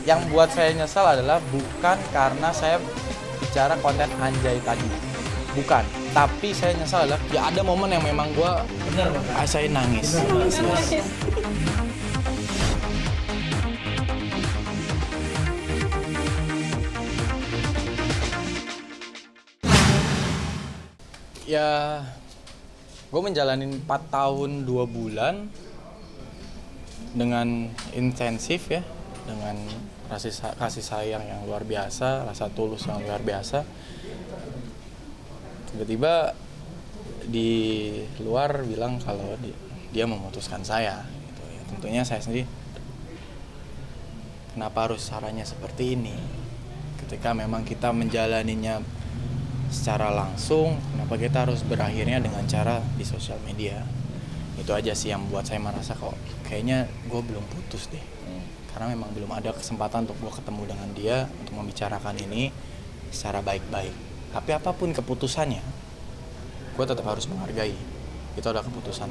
Yang buat saya nyesal adalah bukan karena saya bicara konten anjay tadi, bukan. Tapi saya nyesal adalah ya ada momen yang memang gue saya nangis. Ya, gue menjalanin 4 tahun 2 bulan dengan intensif ya, dengan kasih sayang yang luar biasa, rasa tulus yang luar biasa. Tiba-tiba di luar bilang kalau dia memutuskan saya gitu. Ya, tentunya saya sendiri, kenapa harus caranya seperti ini ketika memang kita menjalaninya secara langsung, kenapa kita harus berakhirnya dengan cara di sosial media. Itu aja sih yang buat saya merasa kok kayaknya gue belum putus deh, karena memang belum ada kesempatan untuk gue ketemu dengan dia untuk membicarakan ini secara baik-baik. Tapi apapun keputusannya, gue tetap harus menghargai. Itu adalah keputusan.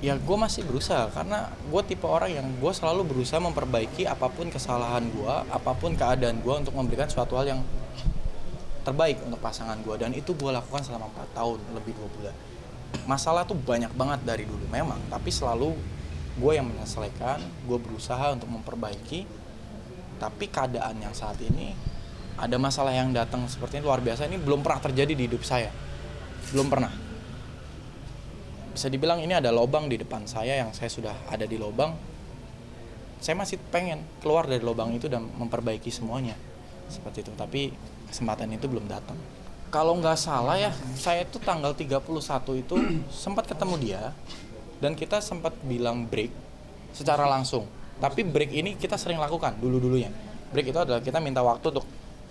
Ya gue masih berusaha, karena gue tipe orang yang gue selalu berusaha memperbaiki apapun kesalahan gue, apapun keadaan gue untuk memberikan suatu hal yang terbaik untuk pasangan gue. Dan itu gue lakukan selama 4 tahun lebih 2 bulan. Masalah tuh banyak banget dari dulu memang, tapi selalu gue yang menyelesaikan, gue berusaha untuk memperbaiki. Tapi keadaan yang saat ini, ada masalah yang datang seperti ini luar biasa, ini belum pernah terjadi di hidup saya. Belum pernah. Bisa dibilang ini ada lubang di depan saya, yang saya sudah ada di lubang. Saya masih pengen keluar dari lubang itu dan memperbaiki semuanya. Seperti itu, tapi kesempatan itu belum datang. Kalau nggak salah ya, saya itu tanggal 31 itu sempat ketemu dia, dan kita sempat bilang break secara langsung. Tapi break ini kita sering lakukan dulu-dulunya. Break itu adalah kita minta waktu untuk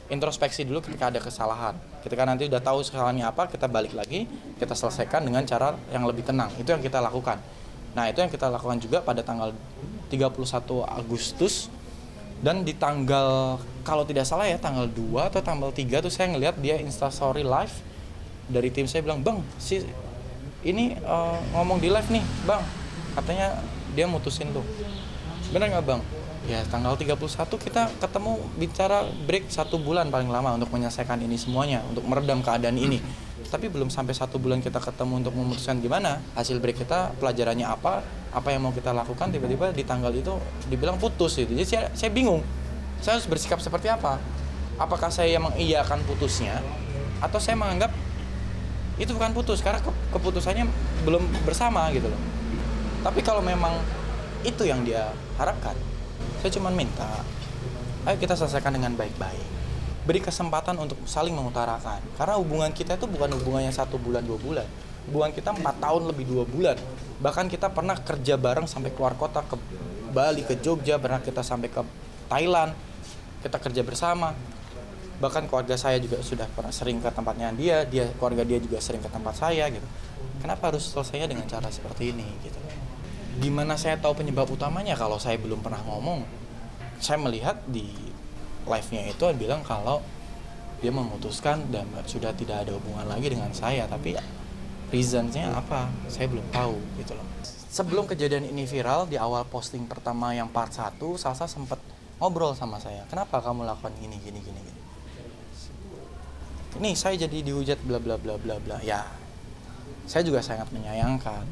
introspeksi dulu ketika ada kesalahan. Ketika nanti udah tahu kesalahannya apa, kita balik lagi, kita selesaikan dengan cara yang lebih tenang. Itu yang kita lakukan. Nah, itu yang kita lakukan juga pada tanggal 31 Agustus. Dan di tanggal, kalau tidak salah ya, tanggal 2 atau tanggal 3 tuh saya ngelihat dia Instastory live. Dari tim saya bilang, "Bang, ini ngomong di live nih, Bang. Katanya dia mutusin tuh." Benar nggak, Bang? Ya, tanggal 31 kita ketemu, bicara break 1 bulan paling lama untuk menyelesaikan ini semuanya, untuk meredam keadaan ini. Tapi belum sampai 1 bulan kita ketemu untuk memutuskan gimana hasil break kita, pelajarannya apa yang mau kita lakukan. Tiba-tiba di tanggal itu dibilang putus gitu. Jadi saya bingung, saya harus bersikap seperti apa. Apakah saya mengiyakan putusnya, atau saya menganggap itu bukan putus karena keputusannya belum bersama gitu loh. Tapi kalau memang itu yang dia harapkan, saya cuma minta, ayo kita selesaikan dengan baik-baik. Beri kesempatan untuk saling mengutarakan. Karena hubungan kita itu bukan hubungannya 1 bulan 2 bulan. Hubungan kita 4 tahun lebih 2 bulan. Bahkan kita pernah kerja bareng sampai keluar kota, ke Bali, ke Jogja, pernah kita sampai ke Thailand. Kita kerja bersama. Bahkan keluarga saya juga sudah pernah sering ke tempatnya dia keluarga dia juga sering ke tempat saya gitu. Kenapa harus selesainya dengan cara seperti ini gitu. Gimana saya tahu penyebab utamanya kalau saya belum pernah ngomong? Saya melihat di live-nya itu bilang kalau dia memutuskan dan sudah tidak ada hubungan lagi dengan saya. Tapi reason-nya apa? Saya belum tahu gitu loh. Sebelum kejadian ini viral, di awal posting pertama yang part 1, Salsa sempat ngobrol sama saya. Kenapa kamu lakukan gini. Ini saya jadi dihujat bla bla bla bla bla. Ya, saya juga sangat menyayangkan.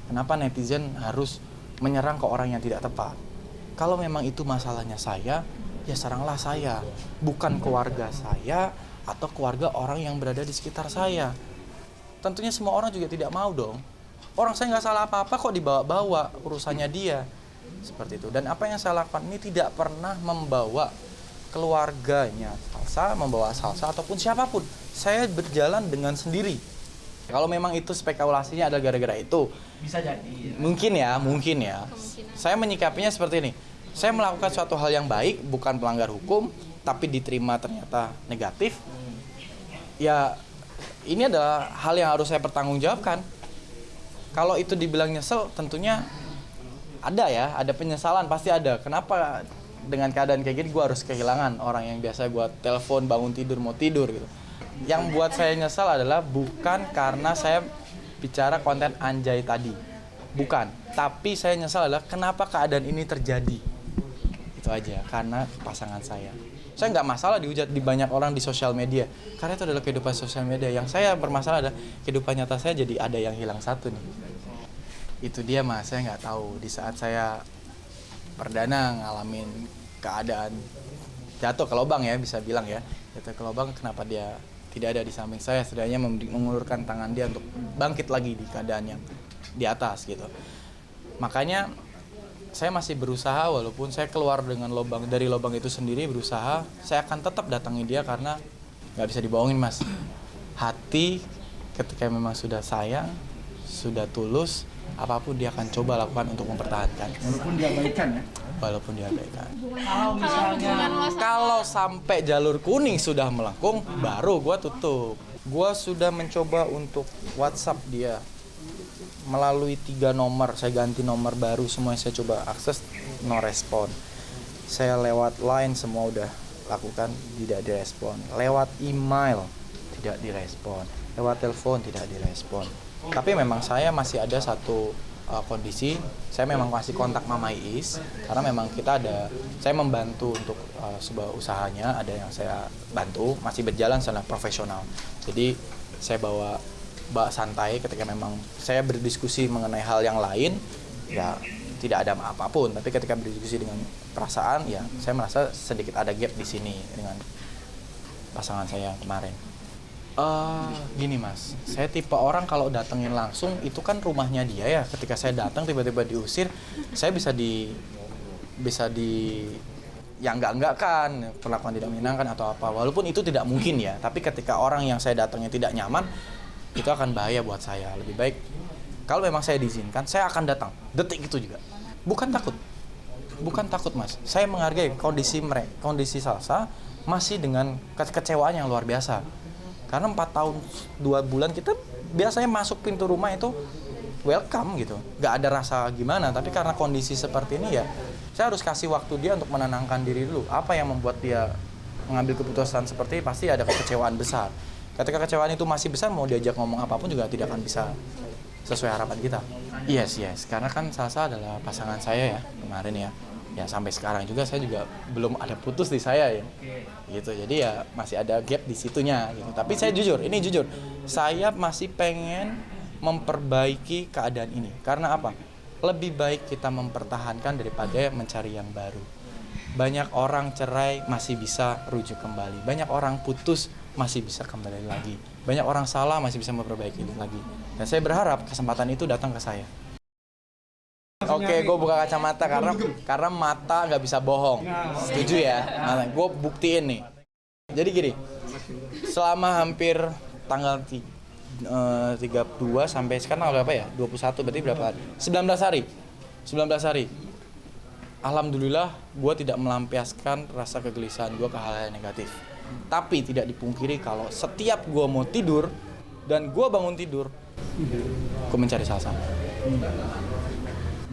Kenapa netizen harus menyerang ke orang yang tidak tepat? Kalau memang itu masalahnya saya, ya seranglah saya, bukan keluarga saya atau keluarga orang yang berada di sekitar saya. Tentunya semua orang juga tidak mau dong. Orang saya nggak salah apa-apa kok dibawa-bawa urusannya dia. Seperti itu. Dan apa yang saya lakukan ini tidak pernah membawa keluarganya Salsa, membawa Salsa ataupun siapapun. Saya berjalan dengan sendiri. Kalau memang itu spekulasinya adalah gara-gara itu, Bisa jadi. mungkin ya. Saya menyikapinya seperti ini. Saya melakukan suatu hal yang baik, bukan pelanggar hukum, tapi diterima ternyata negatif. Ya, ini adalah hal yang harus saya pertanggungjawabkan. Kalau itu dibilang nyesel, tentunya ada penyesalan, pasti ada. Kenapa dengan keadaan kayak gini gue harus kehilangan orang yang biasa gue telepon bangun tidur mau tidur gitu. Yang buat saya nyesal adalah bukan karena saya bicara konten anjay tadi, bukan. Tapi saya nyesal adalah kenapa keadaan ini terjadi. Itu aja, karena pasangan saya nggak masalah dihujat di banyak orang di sosial media, karena itu adalah kehidupan sosial media. Yang saya bermasalah adalah kehidupan nyata saya jadi ada yang hilang satu nih. Itu dia Mas, saya nggak tahu di saat saya perdana ngalamin keadaan jatuh ke lubang ya, bisa bilang ya, jatuh ke lubang, kenapa dia tidak ada di samping saya, setidaknya mengulurkan tangan dia untuk bangkit lagi di keadaan yang di atas gitu. Makanya saya masih berusaha, walaupun saya keluar dengan dari lubang itu sendiri, berusaha saya akan tetap datangi dia, karena nggak bisa dibohongin Mas, hati ketika memang sudah sayang, sudah tulus, apapun dia akan coba lakukan untuk mempertahankan. Walaupun dia abaikan ya? Walaupun dia abaikan. Misalnya Kalau sampai jalur kuning sudah melengkung, baru gue tutup. Gue sudah mencoba untuk WhatsApp dia melalui 3 nomor, saya ganti nomor baru, semua saya coba akses, no respon. Saya lewat line semua udah lakukan, tidak direspon. Lewat email tidak direspon. Lewat telepon tidak direspon. Tapi memang saya masih ada satu kondisi, saya memang masih kontak Mama Iis, karena memang saya membantu untuk sebuah usahanya, ada yang saya bantu, masih berjalan secara profesional. Jadi saya bawa santai ketika memang saya berdiskusi mengenai hal yang lain, ya tidak ada apapun. Tapi ketika berdiskusi dengan perasaan, ya saya merasa sedikit ada gap di sini dengan pasangan saya yang kemarin. Gini Mas, saya tipe orang kalau datengin langsung itu kan rumahnya dia ya. Ketika saya datang tiba-tiba diusir, saya bisa di yang enggak kan, perlakuan tidak menyenangkan atau apa. Walaupun itu tidak mungkin ya, tapi ketika orang yang saya datangnya tidak nyaman, itu akan bahaya buat saya. Lebih baik kalau memang saya diizinkan, saya akan datang detik itu juga. Bukan takut Mas, saya menghargai kondisi Salsa masih dengan kekecewaan yang luar biasa. Karena 4 tahun 2 bulan kita biasanya masuk pintu rumah itu welcome gitu, nggak ada rasa gimana. Tapi karena kondisi seperti ini ya, saya harus kasih waktu dia untuk menenangkan diri dulu. Apa yang membuat dia mengambil keputusan seperti ini? Pasti ada kekecewaan besar. Ketika kekecewaan itu masih besar, mau diajak ngomong apapun juga tidak akan bisa sesuai harapan kita. Yes, karena kan Salsa adalah pasangan saya ya kemarin ya. Ya sampai sekarang juga saya juga belum ada putus di saya ya. Gitu. Jadi ya masih ada gap di situnya gitu. Tapi saya jujur, saya masih pengen memperbaiki keadaan ini. Karena apa? Lebih baik kita mempertahankan daripada mencari yang baru. Banyak orang cerai masih bisa rujuk kembali. Banyak orang putus masih bisa kembali lagi. Banyak orang salah masih bisa memperbaiki lagi. Dan saya berharap kesempatan itu datang ke saya. Oke, gue buka kacamata karena mata nggak bisa bohong. Setuju ya? Nah, gue buktiin nih. Jadi gini, selama hampir tanggal 32 sampai sekarang berapa ya? 21 berarti berapa hari? 19 hari. Alhamdulillah, gue tidak melampiaskan rasa kegelisahan gue ke hal yang negatif. Tapi tidak dipungkiri kalau setiap gue mau tidur dan gue bangun tidur, gue mencari Salsa.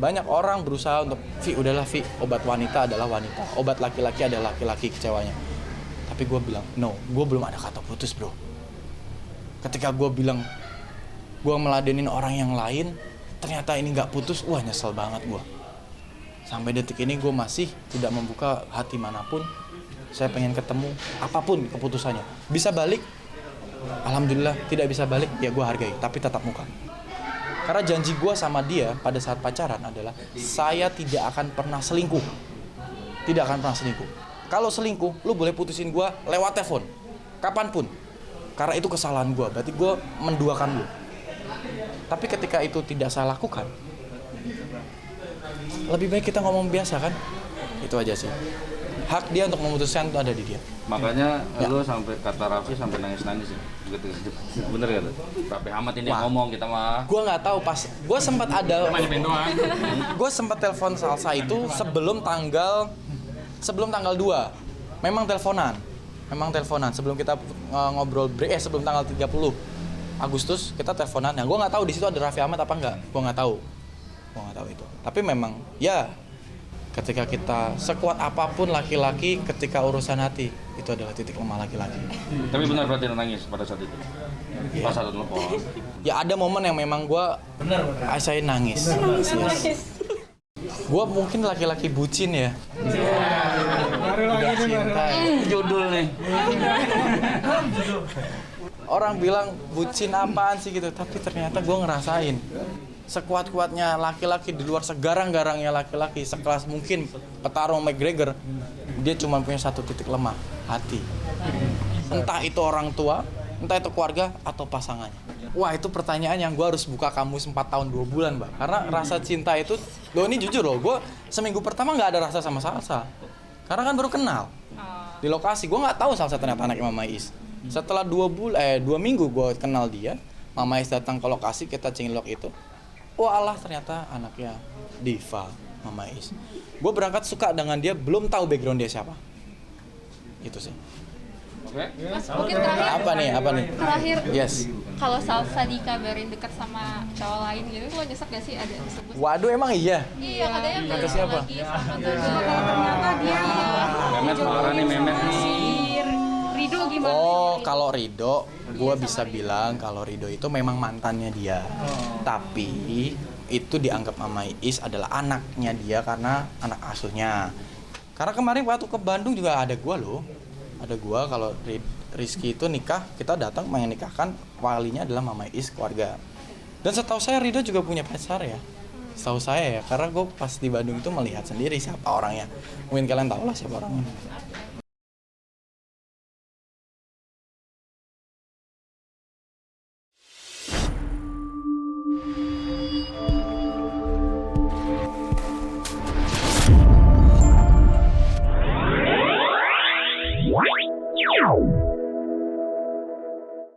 Banyak orang berusaha untuk, udahlah obat wanita adalah wanita, obat laki-laki adalah laki-laki kecewanya. Tapi gue bilang, no, gue belum ada kata putus bro. Ketika gue bilang, gue meladenin orang yang lain, ternyata ini gak putus, nyesel banget gue. Sampai detik ini gue masih tidak membuka hati manapun. Saya pengen ketemu, apapun keputusannya. Bisa balik, alhamdulillah. Tidak bisa balik, ya gue hargai, tapi tatap muka. Karena janji gue sama dia pada saat pacaran adalah saya tidak akan pernah selingkuh. Tidak akan pernah selingkuh. Kalau selingkuh, lu boleh putusin gue lewat telepon, kapanpun. Karena itu kesalahan gue, berarti gue menduakan lu. Tapi ketika itu tidak saya lakukan, lebih baik kita ngomong biasa kan. Itu aja sih. Hak dia untuk memutuskan itu ada di dia. Makanya lu sampai kata Raffi sampai nangis-nangis ya. Bener gak tuh? Raffi Ahmad ini yang ngomong, kita mah. Gue nggak tahu pas. Gue sempat ada. Gue sempat telepon Salsa itu sebelum tanggal 2. Memang teleponan sebelum kita ngobrol break. Sebelum tanggal 30 Agustus kita teleponan. Nah, gue nggak tahu di situ ada Raffi Ahmad apa enggak. Gue nggak tahu itu. Tapi memang ya, ketika kita sekuat apapun laki-laki, ketika urusan hati itu adalah titik lemah laki-laki. Tapi benar berarti nangis pada saat itu. Ya. Pas saat telepon. Ya ada momen yang memang gue saya nangis. Gue mungkin laki-laki bucin ya. cinta. Judul nih. Orang bilang bucin apaan sih gitu, tapi ternyata gue ngerasain sekuat-kuatnya laki-laki di luar, segarang-garangnya laki-laki, sekelas mungkin petarung McGregor, dia cuma punya satu titik lemah, hati. Entah itu orang tua, entah itu keluarga atau pasangannya. Wah, itu pertanyaan yang gue harus buka kamus 4 tahun 2 bulan, Mbak. Karena rasa cinta itu, lo ini jujur loh, gue seminggu pertama nggak ada rasa sama Salsa. Karena kan baru kenal. Di lokasi, gue nggak tahu Salsa ternyata anaknya Mama Is. Setelah 2 minggu gue kenal dia, Mama Is datang ke lokasi, kita cinlok itu. Walah, ternyata anaknya Diva, Mama Is. Gue berangkat suka dengan dia, belum tahu background dia siapa. Itu sih. Oke. Mas, mungkin terakhir. Apa nih? Terakhir. Yes. Kalau Salsa dikabarin dekat sama cowok lain gitu, lo nyesek gak sih ada disebut? Waduh, emang iya? Iya, katanya Kata nggak siapa? lagi sama tuh. Ternyata dia Memet marah nih, Memet nih. Rido gimana? Oh, kalau Rido, gue bisa bilang kalau Rido itu memang mantannya dia. Tapi itu dianggap Mama Is adalah anaknya dia karena anak asuhnya. Karena kemarin waktu ke Bandung juga ada gue loh. Ada gue kalau Rizky itu nikah, kita datang menikahkan, walinya adalah Mama Is keluarga. Dan setahu saya Rido juga punya pacar ya. Setahu saya ya, karena gue pas di Bandung itu melihat sendiri siapa orangnya. Mungkin kalian tahu lah siapa orangnya.